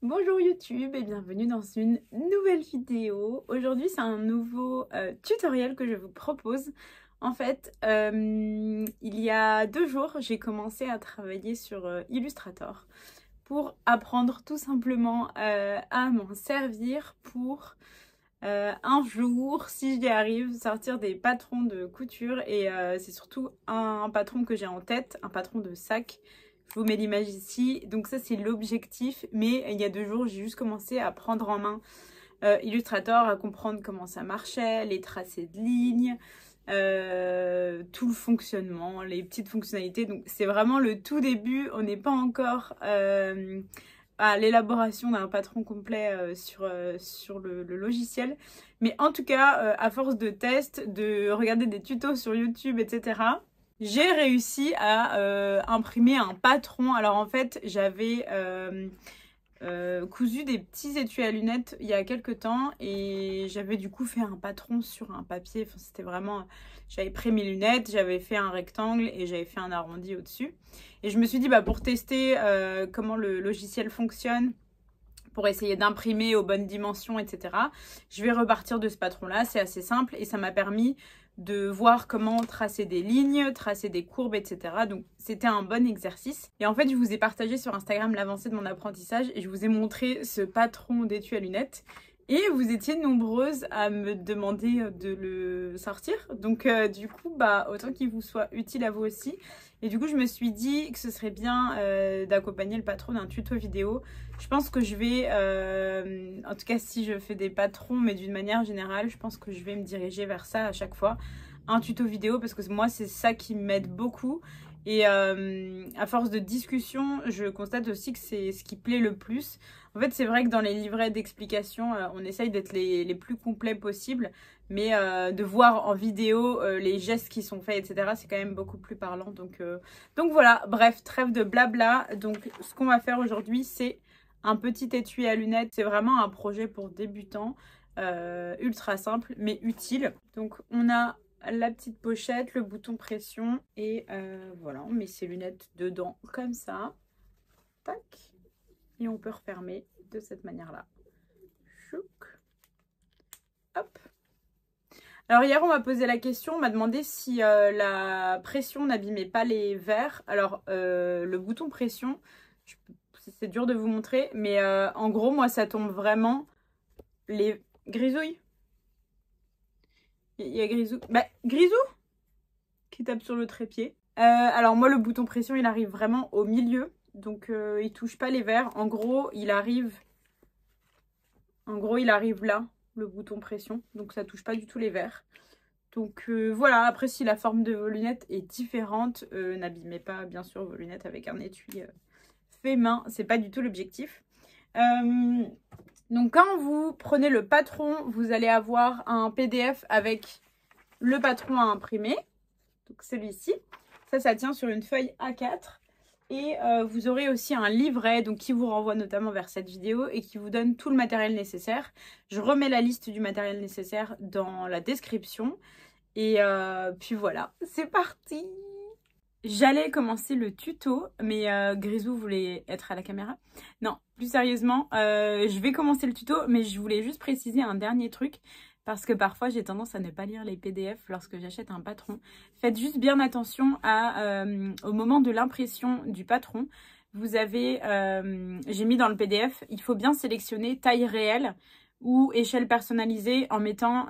Bonjour YouTube et bienvenue dans une nouvelle vidéo. Aujourd'hui c'est un nouveau tutoriel que je vous propose. En fait, il y a 2 jours, j'ai commencé à travailler sur Illustrator pour apprendre tout simplement à m'en servir pour un jour, si j'y arrive, sortir des patrons de couture. Et c'est surtout un patron que j'ai en tête, un patron de sac. Je vous mets l'image ici. Donc ça, c'est l'objectif. Mais il y a 2 jours, j'ai juste commencé à prendre en main Illustrator, à comprendre comment ça marchait, les tracés de lignes, tout le fonctionnement, les petites fonctionnalités. Donc c'est vraiment le tout début. On n'est pas encore à l'élaboration d'un patron complet sur le logiciel. Mais en tout cas, à force de tests, de regarder des tutos sur YouTube, etc., j'ai réussi à imprimer un patron. Alors en fait, j'avais cousu des petits étuis à lunettes il y a quelques temps et j'avais du coup fait un patron sur un papier. Enfin, c'était vraiment... J'avais pris mes lunettes, j'avais fait un rectangle et j'avais fait un arrondi au-dessus. Et je me suis dit, bah, pour tester comment le logiciel fonctionne, pour essayer d'imprimer aux bonnes dimensions, etc., je vais repartir de ce patron-là. C'est assez simple et ça m'a permis de voir comment tracer des lignes, tracer des courbes, etc. Donc c'était un bon exercice. Et en fait, je vous ai partagé sur Instagram l'avancée de mon apprentissage et je vous ai montré ce patron d'étui à lunettes. Et vous étiez nombreuses à me demander de le sortir. Donc du coup, bah, autant qu'il vous soit utile à vous aussi. Et du coup, je me suis dit que ce serait bien d'accompagner le patron d'un tuto vidéo. Je pense que je vais, en tout cas si je fais des patrons, mais d'une manière générale, je pense que je vais me diriger vers ça à chaque fois. Un tuto vidéo, parce que moi, c'est ça qui m'aide beaucoup. Et à force de discussion, je constate aussi que c'est ce qui plaît le plus. En fait, c'est vrai que dans les livrets d'explications, on essaye d'être les plus complets possibles. Mais de voir en vidéo les gestes qui sont faits, etc., c'est quand même beaucoup plus parlant. Donc voilà, bref, trêve de blabla. Donc ce qu'on va faire aujourd'hui, c'est un petit étui à lunettes. C'est vraiment un projet pour débutants, ultra simple, mais utile. Donc on a la petite pochette, le bouton pression et voilà, on met ses lunettes dedans comme ça. Tac. Et on peut refermer de cette manière-là. Chouk. Hop. Alors hier, on m'a posé la question, on m'a demandé si la pression n'abîmait pas les verres. Alors le bouton pression, c'est dur de vous montrer, mais en gros, moi, ça tombe vraiment les grisouilles. Il y a Grisou. Bah, Grisou qui tape sur le trépied. Alors moi, le bouton pression, il arrive vraiment au milieu. Donc il touche pas les verres. En gros, il arrive là, le bouton pression. Donc ça touche pas du tout les verres. Donc voilà, après si la forme de vos lunettes est différente, n'abîmez pas bien sûr vos lunettes avec un étui fait main. C'est pas du tout l'objectif. Donc quand vous prenez le patron, vous allez avoir un PDF avec le patron à imprimer. Donc celui-ci. Ça tient sur une feuille A4. Et vous aurez aussi un livret donc, qui vous renvoie notamment vers cette vidéo et qui vous donne tout le matériel nécessaire. Je remets la liste du matériel nécessaire dans la description. Et puis voilà, c'est parti! J'allais commencer le tuto, mais Grisou voulait être à la caméra. Non, plus sérieusement, je vais commencer le tuto, mais je voulais juste préciser un dernier truc. Parce que parfois, j'ai tendance à ne pas lire les PDF lorsque j'achète un patron. Faites juste bien attention au moment de l'impression du patron. Vous avez, j'ai mis dans le PDF, il faut bien sélectionner taille réelle ou échelle personnalisée en mettant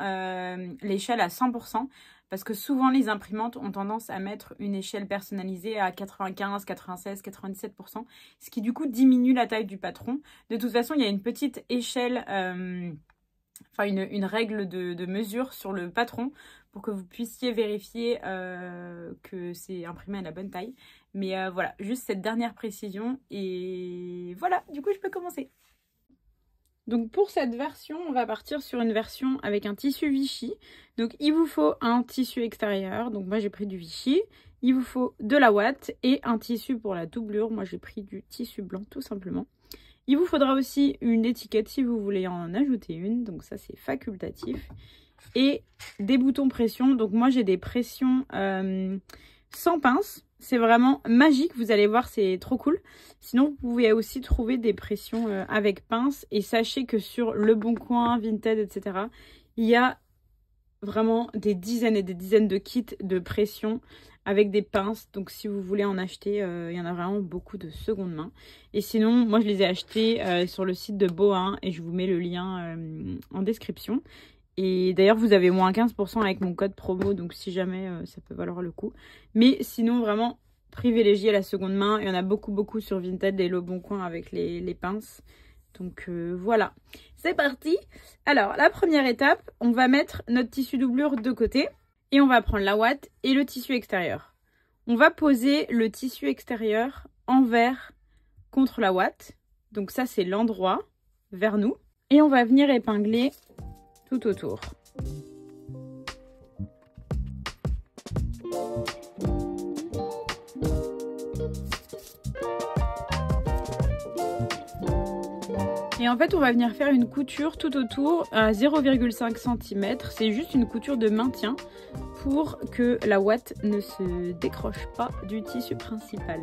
l'échelle à 100%. Parce que souvent, les imprimantes ont tendance à mettre une échelle personnalisée à 95, 96, 97%. Ce qui du coup diminue la taille du patron. De toute façon, il y a une petite échelle... Enfin, une règle de mesure sur le patron pour que vous puissiez vérifier que c'est imprimé à la bonne taille. Mais voilà, juste cette dernière précision. Et voilà, du coup, je peux commencer. Donc pour cette version, on va partir sur une version avec un tissu Vichy. Donc il vous faut un tissu extérieur. Donc moi, j'ai pris du Vichy. Il vous faut de la ouate et un tissu pour la doublure. Moi, j'ai pris du tissu blanc, tout simplement. Il vous faudra aussi une étiquette si vous voulez en ajouter une. Donc ça, c'est facultatif. Et des boutons pression. Donc moi, j'ai des pressions sans pince. C'est vraiment magique, vous allez voir, c'est trop cool. Sinon, vous pouvez aussi trouver des pressions avec pince. Et sachez que sur Leboncoin, Vinted, etc., il y a vraiment des dizaines et des dizaines de kits de pression avec des pinces. Donc si vous voulez en acheter, il y en a vraiment beaucoup de seconde main. Et sinon, moi je les ai achetés sur le site de Bohin et je vous mets le lien en description. Et d'ailleurs, vous avez moins 15% avec mon code promo, donc si jamais, ça peut valoir le coup. Mais sinon, vraiment, privilégiez la seconde main. Il y en a beaucoup sur Vinted et Leboncoin avec les pinces. Donc voilà, c'est parti. Alors, la première étape, on va mettre notre tissu doublure de côté. Et on va prendre la ouate et le tissu extérieur. On va poser le tissu extérieur envers contre la ouate. Donc ça, c'est l'endroit vers nous. Et on va venir épingler tout autour. Et en fait, on va venir faire une couture tout autour à 0,5 cm. C'est juste une couture de maintien pour que la ouate ne se décroche pas du tissu principal.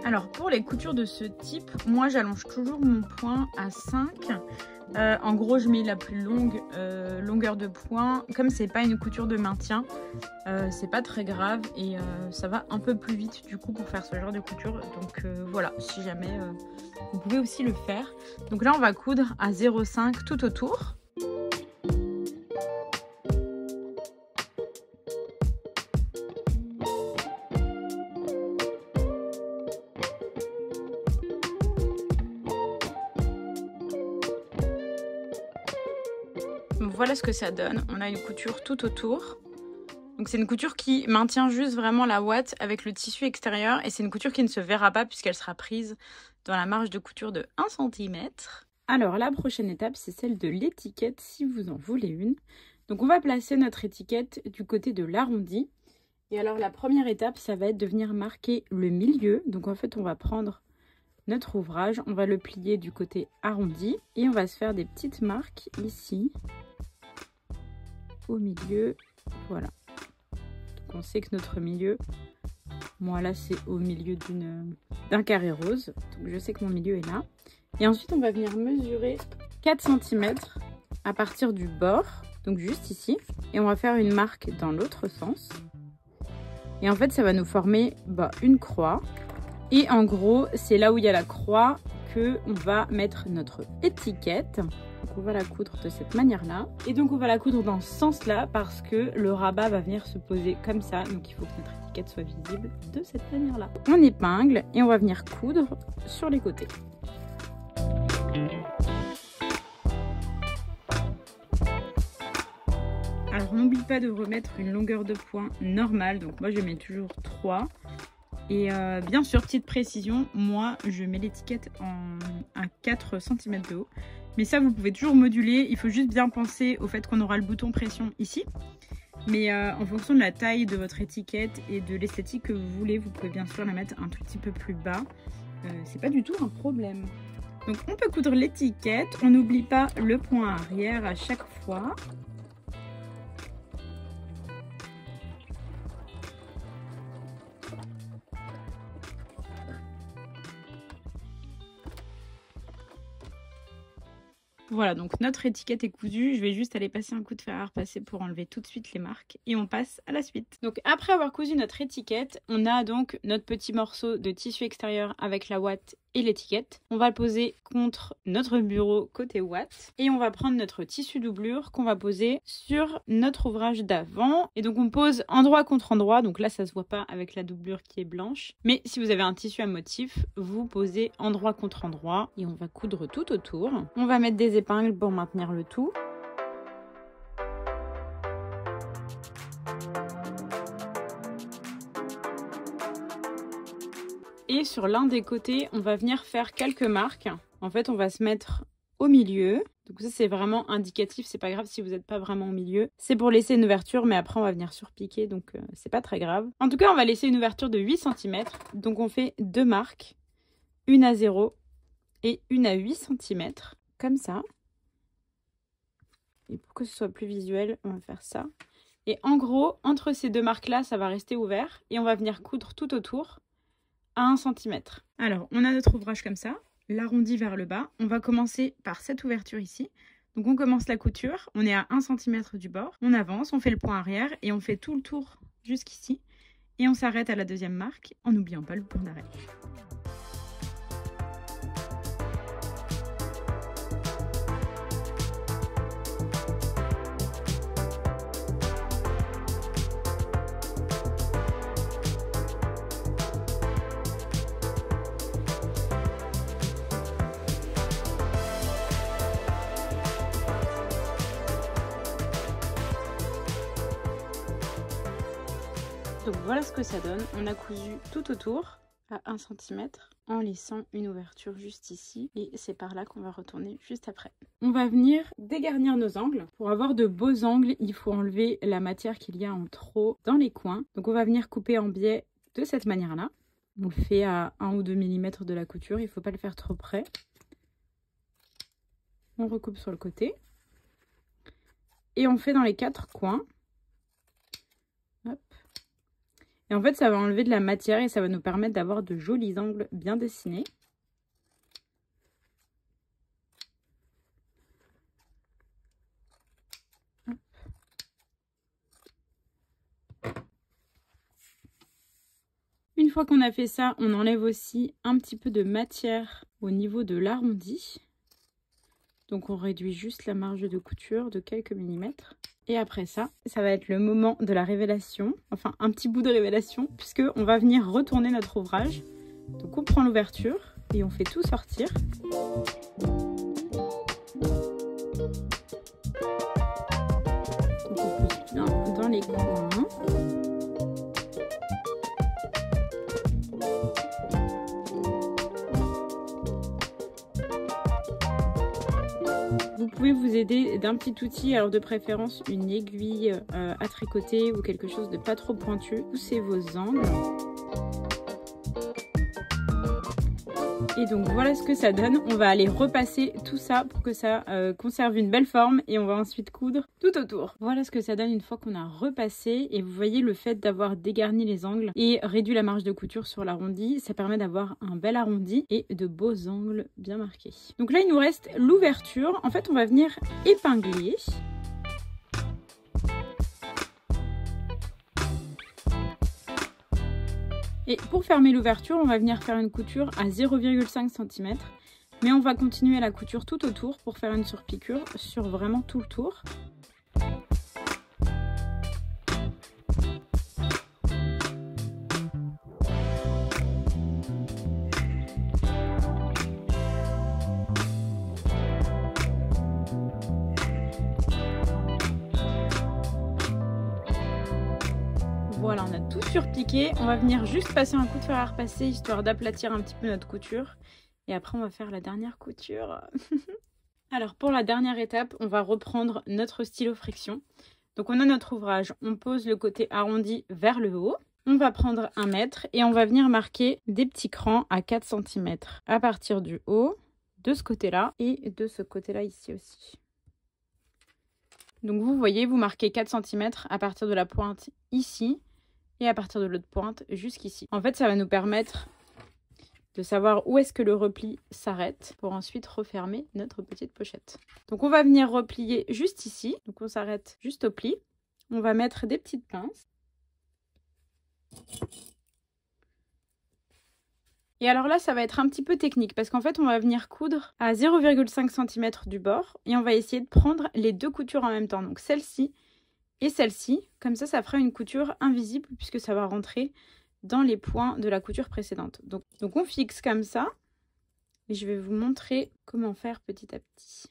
Alors, pour les coutures de ce type, moi, j'allonge toujours mon point à 5. En gros, je mets la plus longue longueur de point. Comme c'est pas une couture de maintien, c'est pas très grave et ça va un peu plus vite du coup pour faire ce genre de couture. Donc voilà, si jamais vous pouvez aussi le faire. Donc là, on va coudre à 0,5 tout autour. Voilà ce que ça donne. On a une couture tout autour. Donc c'est une couture qui maintient juste vraiment la ouate avec le tissu extérieur. Et c'est une couture qui ne se verra pas puisqu'elle sera prise dans la marge de couture de 1 cm. Alors la prochaine étape, c'est celle de l'étiquette si vous en voulez une. Donc on va placer notre étiquette du côté de l'arrondi. Et alors la première étape, ça va être de venir marquer le milieu. Donc en fait, on va prendre notre ouvrage, on va le plier du côté arrondi. Et on va se faire des petites marques ici. Au milieu, voilà. Donc on sait que notre milieu, moi là c'est au milieu d'un carré rose, donc je sais que mon milieu est là. Et ensuite on va venir mesurer 4 cm à partir du bord, donc juste ici, et on va faire une marque dans l'autre sens. Et en fait ça va nous former une croix. Et en gros c'est là où il y a la croix que on va mettre notre étiquette. Donc on va la coudre de cette manière-là. Et donc on va la coudre dans ce sens-là parce que le rabat va venir se poser comme ça. Donc il faut que notre étiquette soit visible de cette manière-là. On épingle et on va venir coudre sur les côtés. Alors n'oublie pas de remettre une longueur de point normale. Donc moi je mets toujours 3. Et bien sûr, petite précision, moi je mets l'étiquette à 4 cm de haut. Mais ça, vous pouvez toujours moduler. Il faut juste bien penser au fait qu'on aura le bouton pression ici. Mais en fonction de la taille de votre étiquette et de l'esthétique que vous voulez, vous pouvez bien sûr la mettre un tout petit peu plus bas. C'est pas du tout un problème. Donc on peut coudre l'étiquette. On n'oublie pas le point arrière à chaque fois. Voilà, donc notre étiquette est cousue. Je vais juste aller passer un coup de fer à repasser pour enlever tout de suite les marques. Et on passe à la suite. Donc après avoir cousu notre étiquette, on a donc notre petit morceau de tissu extérieur avec la ouate et l'étiquette. On va le poser contre notre bureau côté ouate. Et on va prendre notre tissu doublure qu'on va poser sur notre ouvrage d'avant. Et donc on pose endroit contre endroit. Donc là, ça se voit pas avec la doublure qui est blanche. Mais si vous avez un tissu à motif, vous posez endroit contre endroit. Et on va coudre tout autour. On va mettre des épingles pour maintenir le tout. Et sur l'un des côtés, on va venir faire quelques marques. En fait, on va se mettre au milieu. Donc ça, c'est vraiment indicatif. C'est pas grave si vous n'êtes pas vraiment au milieu. C'est pour laisser une ouverture, mais après, on va venir surpiquer. Donc, c'est pas très grave. En tout cas, on va laisser une ouverture de 8 cm. Donc, on fait 2 marques. Une à 0 et une à 8 cm. Comme ça. Et pour que ce soit plus visuel, on va faire ça. Et en gros, entre ces 2 marques-là, ça va rester ouvert. Et on va venir coudre tout autour. à 1 cm. Alors, on a notre ouvrage comme ça, l'arrondi vers le bas. On va commencer par cette ouverture ici. Donc, on commence la couture, on est à 1 cm du bord. On avance, on fait le point arrière et on fait tout le tour jusqu'ici. Et on s'arrête à la deuxième marque en n'oubliant pas le point d'arrêt. Donc voilà ce que ça donne. On a cousu tout autour à 1 cm en laissant une ouverture juste ici. Et c'est par là qu'on va retourner juste après. On va venir dégarnir nos angles. Pour avoir de beaux angles, il faut enlever la matière qu'il y a en trop dans les coins. Donc on va venir couper en biais de cette manière-là. On le fait à 1 ou 2 mm de la couture. Il ne faut pas le faire trop près. On recoupe sur le côté. Et on fait dans les 4 coins. Hop. Et en fait, ça va enlever de la matière et ça va nous permettre d'avoir de jolis angles bien dessinés. Hop. Une fois qu'on a fait ça, on enlève aussi un petit peu de matière au niveau de l'arrondi. Donc on réduit juste la marge de couture de quelques millimètres. Et après ça, ça va être le moment de la révélation, enfin un petit bout de révélation, puisque on va venir retourner notre ouvrage. Donc on prend l'ouverture et on fait tout sortir. Donc on pousse bien dans les coins. Vous pouvez vous aider d'un petit outil, alors de préférence une aiguille à tricoter ou quelque chose de pas trop pointu. Poussez vos angles. Et donc voilà ce que ça donne. On va aller repasser tout ça pour que ça conserve une belle forme et on va ensuite coudre tout autour. Voilà ce que ça donne une fois qu'on a repassé. Et vous voyez le fait d'avoir dégarni les angles et réduit la marge de couture sur l'arrondi, ça permet d'avoir un bel arrondi et de beaux angles bien marqués. Donc là il nous reste l'ouverture. En fait on va venir épingler. Et pour fermer l'ouverture, on va venir faire une couture à 0,5 cm. Mais on va continuer la couture tout autour pour faire une surpiqûre sur vraiment tout le tour. Voilà, on a tout surpiqué. On va venir juste passer un coup de fer à repasser histoire d'aplatir un petit peu notre couture. Et après, on va faire la dernière couture. Alors, pour la dernière étape, on va reprendre notre stylo friction. Donc, on a notre ouvrage. On pose le côté arrondi vers le haut. On va prendre 1 mètre et on va venir marquer des petits crans à 4 cm à partir du haut, de ce côté-là et de ce côté-là ici aussi. Donc, vous voyez, vous marquez 4 cm à partir de la pointe ici. Et à partir de l'autre pointe jusqu'ici. En fait, ça va nous permettre de savoir où est-ce que le repli s'arrête pour ensuite refermer notre petite pochette. Donc, on va venir replier juste ici. Donc, on s'arrête juste au pli. On va mettre des petites pinces. Et alors là, ça va être un petit peu technique parce qu'en fait, on va venir coudre à 0,5 cm du bord et on va essayer de prendre les deux coutures en même temps. Donc, celle-ci et celle-ci, comme ça fera une couture invisible puisque ça va rentrer dans les points de la couture précédente. Donc on fixe comme ça et je vais vous montrer comment faire petit à petit.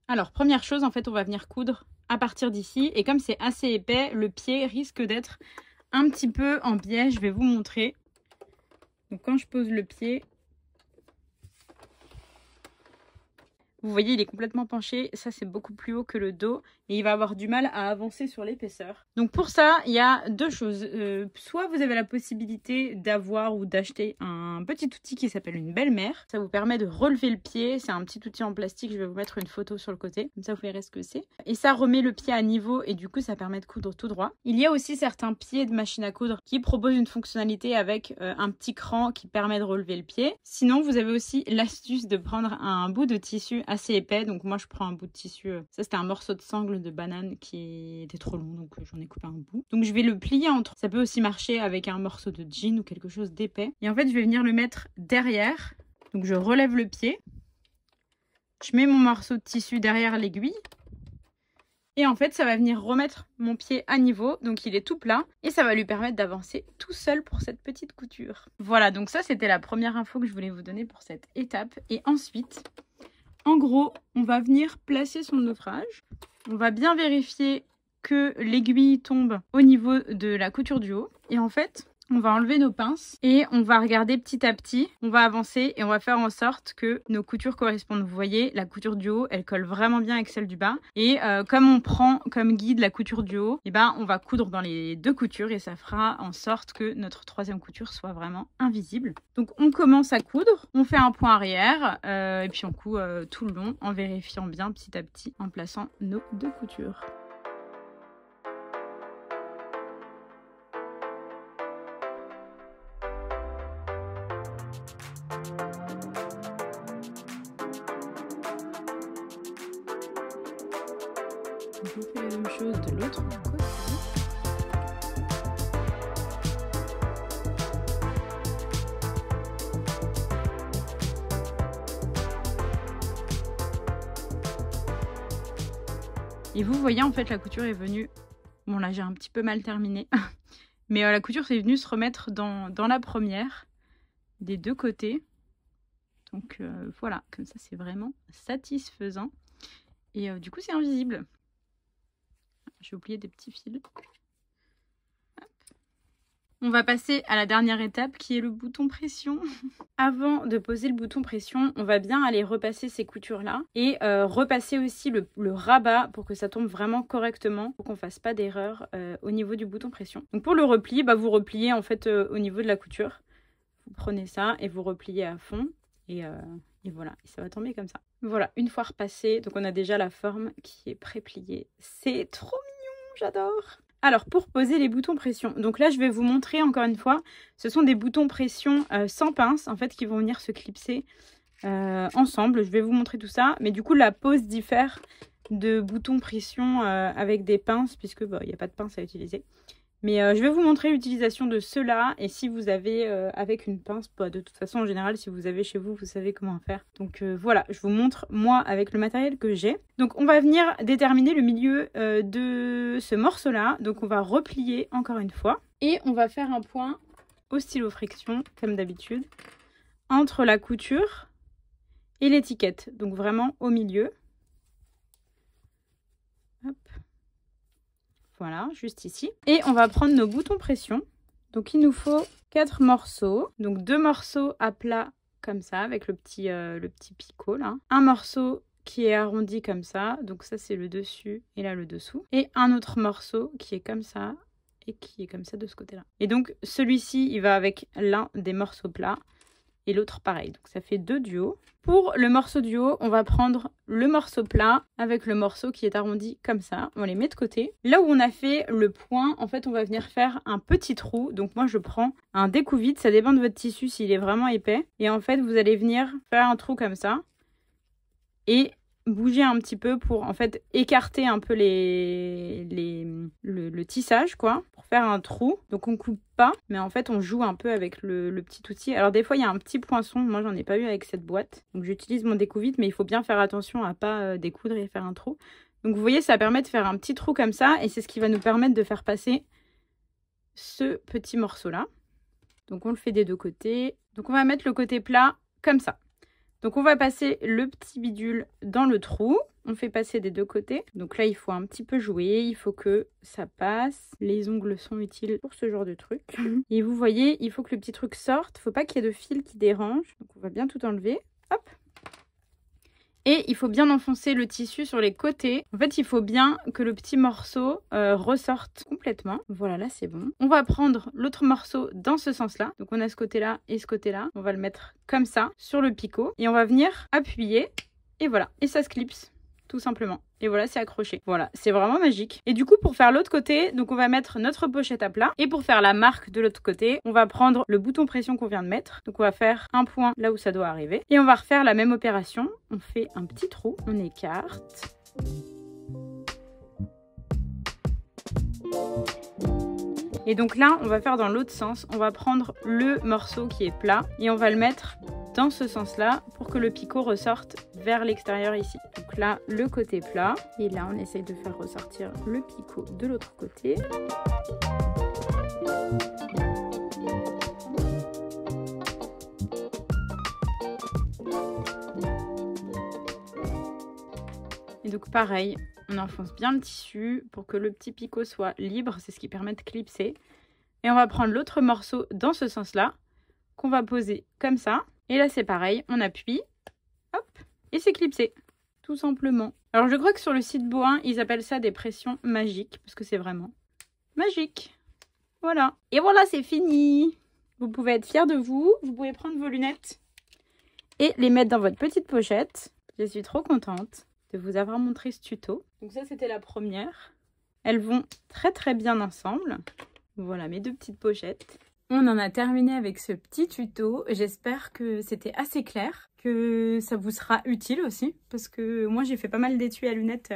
Alors première chose, en fait on va venir coudre à partir d'ici et comme c'est assez épais, le pied risque d'être un petit peu en biais. Je vais vous montrer. Donc quand je pose le pied, Vous voyez, il est complètement penché. Ça, c'est beaucoup plus haut que le dos. Et il va avoir du mal à avancer sur l'épaisseur. Donc pour ça, il y a deux choses. Soit vous avez la possibilité d'avoir ou d'acheter un petit outil qui s'appelle une belle-mère. Ça vous permet de relever le pied. C'est un petit outil en plastique. Je vais vous mettre une photo sur le côté. Comme ça, vous verrez ce que c'est. Et ça remet le pied à niveau et du coup, ça permet de coudre tout droit. Il y a aussi certains pieds de machine à coudre qui proposent une fonctionnalité avec un petit cran qui permet de relever le pied. Sinon, vous avez aussi l'astuce de prendre un bout de tissu assez épais. Donc moi, je prends un bout de tissu. Ça, c'était un morceau de sangle de banane qui était trop long. Donc j'en ai coupé un bout. Donc je vais le plier en trois. Ça peut aussi marcher avec un morceau de jean ou quelque chose d'épais. Et en fait, je vais venir le mettre derrière. Donc je relève le pied. Je mets mon morceau de tissu derrière l'aiguille. Et en fait, ça va venir remettre mon pied à niveau. Donc il est tout plat. Et ça va lui permettre d'avancer tout seul pour cette petite couture. Voilà, donc ça, c'était la première info que je voulais vous donner pour cette étape. Et ensuite, en gros, on va venir placer son ouvrage. On va bien vérifier que l'aiguille tombe au niveau de la couture du haut. Et en fait, on va enlever nos pinces et on va regarder petit à petit. On va avancer et on va faire en sorte que nos coutures correspondent. Vous voyez, la couture du haut, elle colle vraiment bien avec celle du bas. Et comme on prend comme guide la couture du haut, et ben, on va coudre dans les deux coutures et ça fera en sorte que notre troisième couture soit vraiment invisible. Donc on commence à coudre, on fait un point arrière et puis on coud tout le long en vérifiant bien petit à petit en plaçant nos deux coutures. On fait la même chose de l'autre côté. Et vous voyez, en fait, la couture est venue... Bon, là, j'ai un petit peu mal terminé. Mais la couture est venue se remettre dans la première, des deux côtés. Donc, voilà, comme ça, c'est vraiment satisfaisant. Et du coup, c'est invisible. J'ai oublié des petits fils. Hop. On va passer à la dernière étape qui est le bouton pression. Avant de poser le bouton pression, on va bien aller repasser ces coutures-là et repasser aussi le rabat pour que ça tombe vraiment correctement, pour qu'on ne fasse pas d'erreur au niveau du bouton pression. Donc pour le repli, bah, vous repliez en fait au niveau de la couture. Vous prenez ça et vous repliez à fond et voilà, et ça va tomber comme ça. Voilà, une fois repassé, donc on a déjà la forme qui est pré-pliée. C'est trop mignon, j'adore. Alors, pour poser les boutons pression, donc là, je vais vous montrer encore une fois, ce sont des boutons pression sans pince, en fait, qui vont venir se clipser ensemble. Je vais vous montrer tout ça, mais du coup, la pose diffère de boutons pression avec des pinces, puisque il n'y a pas de pince à utiliser. Mais je vais vous montrer l'utilisation de ceux-là. Et si vous avez avec une pince, bah, de toute façon, en général, si vous avez chez vous, vous savez comment faire. Donc voilà, je vous montre moi avec le matériel que j'ai. Donc on va venir déterminer le milieu de ce morceau-là. Donc on va replier encore une fois. Et on va faire un point au stylo friction, comme d'habitude, entre la couture et l'étiquette. Donc vraiment au milieu. Hop. Voilà, juste ici. Et on va prendre nos boutons pression. Donc il nous faut 4 morceaux. Donc 2 morceaux à plat comme ça, avec le petit picot là. Un morceau qui est arrondi comme ça. Donc ça c'est le dessus et là le dessous. Et un autre morceau qui est comme ça et qui est comme ça de ce côté-là. Et donc celui-ci, il va avec l'un des morceaux plats. Et l'autre pareil, donc ça fait 2 du haut. Pour le morceau du haut, on va prendre le morceau plat avec le morceau qui est arrondi comme ça. On les met de côté. Là où on a fait le point, en fait, on va venir faire un petit trou. Donc moi, je prends un découvite. Ça dépend de votre tissu s'il est vraiment épais. Et en fait, vous allez venir faire un trou comme ça. Et bouger un petit peu pour en fait écarter un peu le tissage quoi, pour faire un trou. Donc on coupe pas, mais en fait on joue un peu avec le petit outil. Alors des fois il y a un petit poinçon, moi j'en ai pas eu avec cette boîte, donc j'utilise mon découvite, mais il faut bien faire attention à pas découdre et faire un trou. Donc vous voyez, ça permet de faire un petit trou comme ça et c'est ce qui va nous permettre de faire passer ce petit morceau là. Donc on le fait des deux côtés. Donc on va mettre le côté plat comme ça. Donc on va passer le petit bidule dans le trou. On fait passer des deux côtés. Donc là, il faut un petit peu jouer. Il faut que ça passe. Les ongles sont utiles pour ce genre de truc. Et vous voyez, il faut que le petit truc sorte. Il ne faut pas qu'il y ait de fil qui dérange. Donc on va bien tout enlever. Hop. Et il faut bien enfoncer le tissu sur les côtés. En fait, il faut bien que le petit morceau ressorte complètement. Voilà, là c'est bon. On va prendre l'autre morceau dans ce sens-là. Donc on a ce côté-là et ce côté-là. On va le mettre comme ça sur le picot. Et on va venir appuyer. Et voilà. Et ça se clipse. Tout simplement. Et voilà, c'est accroché. Voilà, c'est vraiment magique. Et du coup, pour faire l'autre côté, donc on va mettre notre pochette à plat. Et pour faire la marque de l'autre côté, on va prendre le bouton pression qu'on vient de mettre. Donc on va faire un point là où ça doit arriver. Et on va refaire la même opération. On fait un petit trou, on écarte. Et donc là, on va faire dans l'autre sens. On va prendre le morceau qui est plat et on va le mettre dans ce sens-là pour que le picot ressorte vers l'extérieur ici. Donc là, le côté plat. Et là, on essaye de faire ressortir le picot de l'autre côté. Et donc pareil, on enfonce bien le tissu pour que le petit picot soit libre. C'est ce qui permet de clipser. Et on va prendre l'autre morceau dans ce sens-là qu'on va poser comme ça. Et là, c'est pareil, on appuie, hop, et c'est clipsé, tout simplement. Alors, je crois que sur le site Bohin, ils appellent ça des pressions magiques, parce que c'est vraiment magique. Voilà. Et voilà, c'est fini. Vous pouvez être fiers de vous. Vous pouvez prendre vos lunettes et les mettre dans votre petite pochette. Je suis trop contente de vous avoir montré ce tuto. Donc ça, c'était la première. Elles vont très très bien ensemble. Voilà mes deux petites pochettes. On en a terminé avec ce petit tuto. J'espère que c'était assez clair, que ça vous sera utile aussi. Parce que moi, j'ai fait pas mal d'étuis à lunettes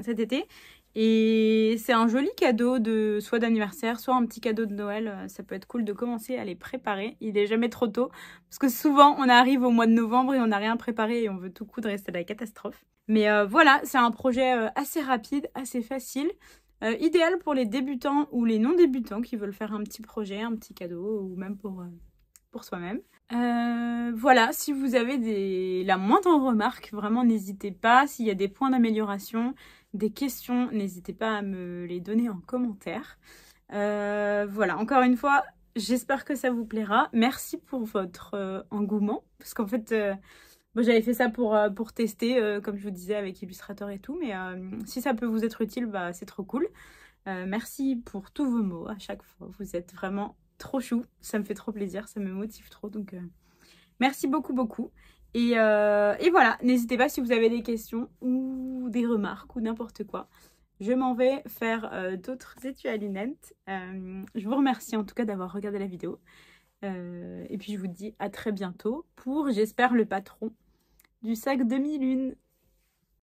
cet été. Et c'est un joli cadeau de soit d'anniversaire, soit un petit cadeau de Noël. Ça peut être cool de commencer à les préparer. Il n'est jamais trop tôt. Parce que souvent, on arrive au mois de novembre et on n'a rien préparé et on veut tout coudre et c'est la catastrophe. Mais voilà, c'est un projet assez rapide, assez facile. Idéal pour les débutants ou les non-débutants qui veulent faire un petit projet, un petit cadeau ou même pour soi-même. Voilà, si vous avez la moindre remarque, vraiment n'hésitez pas. S'il y a des points d'amélioration, des questions, n'hésitez pas à me les donner en commentaire. Voilà, encore une fois, j'espère que ça vous plaira. Merci pour votre engouement, parce qu'en fait... Bon, j'avais fait ça pour tester, comme je vous disais, avec Illustrator et tout. Mais si ça peut vous être utile, bah, c'est trop cool. Merci pour tous vos mots à chaque fois. Vous êtes vraiment trop chou. Ça me fait trop plaisir. Ça me motive trop. Donc, merci beaucoup, beaucoup. Et voilà, n'hésitez pas si vous avez des questions ou des remarques ou n'importe quoi. Je m'en vais faire d'autres étuis à lunettes. Je vous remercie en tout cas d'avoir regardé la vidéo. Et puis je vous dis à très bientôt pour, j'espère, le patron du sac demi-lune.